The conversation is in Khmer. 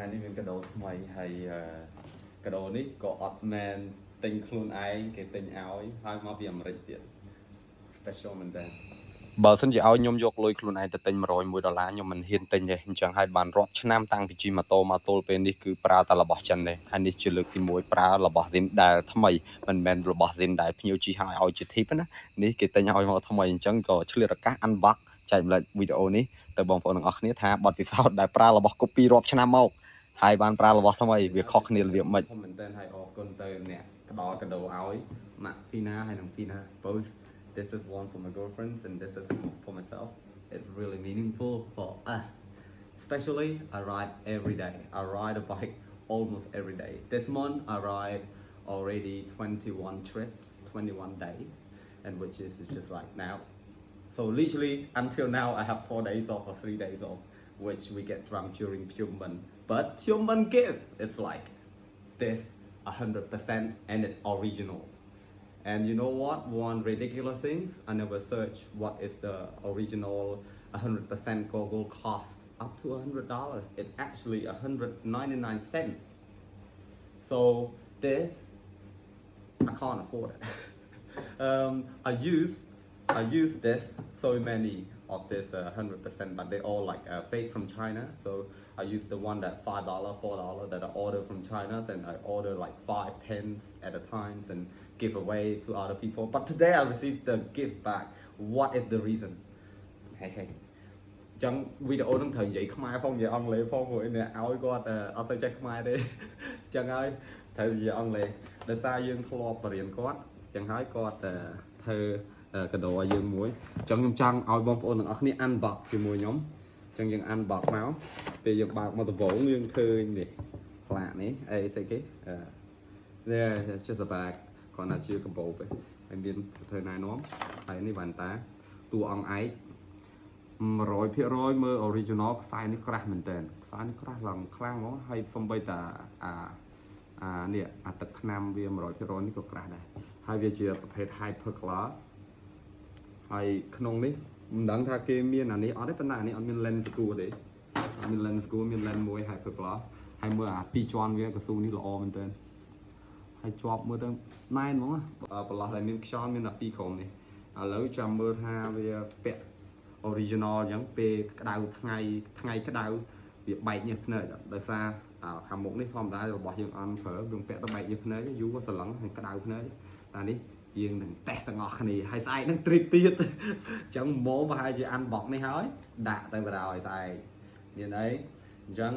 ថ្ងៃនេះមានកាដូថ្មីហើយកាដូនេះក៏អត់មែនទិញខ្លួនឯងគេទិញឲ្យហើយមកពីអាមេរិកទៀត special មែនតើបើសិនជាឲ្យខ្ញុំយកលុយខ្លួនឯងទៅទិញ$101ខ្ញុំមិនហ៊ានទិញទេអញ្ចឹងហើយបានរាប់ឆ្នាំតាំងពីជិះម៉ូតូមកទល់ពេលនេះគឺប្រើតែរបស់ចិនទេហើយនេះជាលើកទី1ប្រើរបស់ Zin ដែលថ្មីមិនមែនរបស់ Zin ដែលភ្ញៀវជិះឲ្យជា tip ណានេះគេទិញឲ្យមកថ្មីអញ្ចឹងក៏ឆ្លៀតឱកាស unbox ចែកម្លែកវីដេអូនេះទៅបងប្អូនទាំងអស់គ្នាថាបទពិសោធន៍ដែលប្រើរបស់ copy រាប់ឆ្នាំមកហើយបានប្រើរបស់ថ្មីវាខុសគ្នារបៀបម៉េចមែនតើហើយអរគុណទៅអ្នកផ្ដល់កាដូឲ្យម៉ាក់ Fina ហើយនិង Fina both this is one for my girlfriends and this is for myself it's really meaningful for us especially I ride every day I ride a bike almost every day this month I ride already 21 trips 21 days and which is just like now so literally until now I have 4 days off or 3 days off which we get drunk during Pyongyang but Pyongyang gift it's like this 100% and it's original and you know what one ridiculous things I never search what is the original 100% goggle cost up to $100 it's actually 199 cents so this I can't afford it I use this so many of this 100% but they all like fake from China so I use the one that $5 $4 that I order from China and I order like 5 10 at a time and give away to other people but today I received the gift back what is the reason hey ចឹងវីដេអូនឹងត្រូវនិយាយខ្មែរផងនិយាយអង់គ្លេសផងព្រោះអ្នកឲ្យគាត់អត់សូវចេះខ្មែរទេចឹងហើយត្រូវនិយាយអង់គ្លេសដោយសារយើងធ្លាប់បរៀនគាត់ចឹងហើយគាត់ធ្វើកាដូឲ្យយើងមួយចឹងខ្ញុំចង់ឲ្យបងប្អូនទាំងអស់គ្នា unbox ជាមួយខ្ញុំចឹងយើង unbox មកពេលយើងបើកមកដំបូងយើងឃើញនេះផ្លាកនេះអីស្អីគេthere just a bag គាត់ណាជាកាបូបហើយមានសភៅណែនាំហើយនេះវ៉ាន់តាតួអង្គឯក100%មើល original ខ្សែនេះក្រាស់មែនតើខ្សែនេះក្រាស់ឡើងខ្លាំងហ្មងហើយសំបីតានេះអាទឹកថ្នាំវា 100% នេះក៏ក្រាស់ដែរហើយវាជាប្រភេទ hyper glass ហើយក្នុងនេះមិនដឹងថាគេមានអានេះអត់ទេប៉ុន្តែអានេះអត់មាន lens screw ទេអត់មាន lens screw មាន lens មួយ hyper glass ហើយមើលអាពីរជាន់វាកស៊ូនេះល្អមែនតើហើយជាប់មើលទៅណែនហ្មងប្រឡោះដែលមានខ្យល់មានតែពីរក្រុមនេះឥឡូវចាំមើលថាវាពាក់ original អញ្ចឹងពេលក្តៅថ្ងៃក្តៅវាបែកញើសភ្នែកដោយសារខាងមុខនេះធម្មតារបស់យើងអន់ប្រើយើងពាក់ទៅបែកញើសភ្នែកយូរក៏ស្រឡឹងហើយក្តៅភ្នែកតែនេះយើងនឹងតេស្តទាំងអស់គ្នាហើយស្អែកនឹង trip ទៀតអញ្ចឹងម៉ូប្រហែលជា unbox នេះហើយដាក់ទៅបណ្ដោយស្អែកមានអីអញ្ចឹង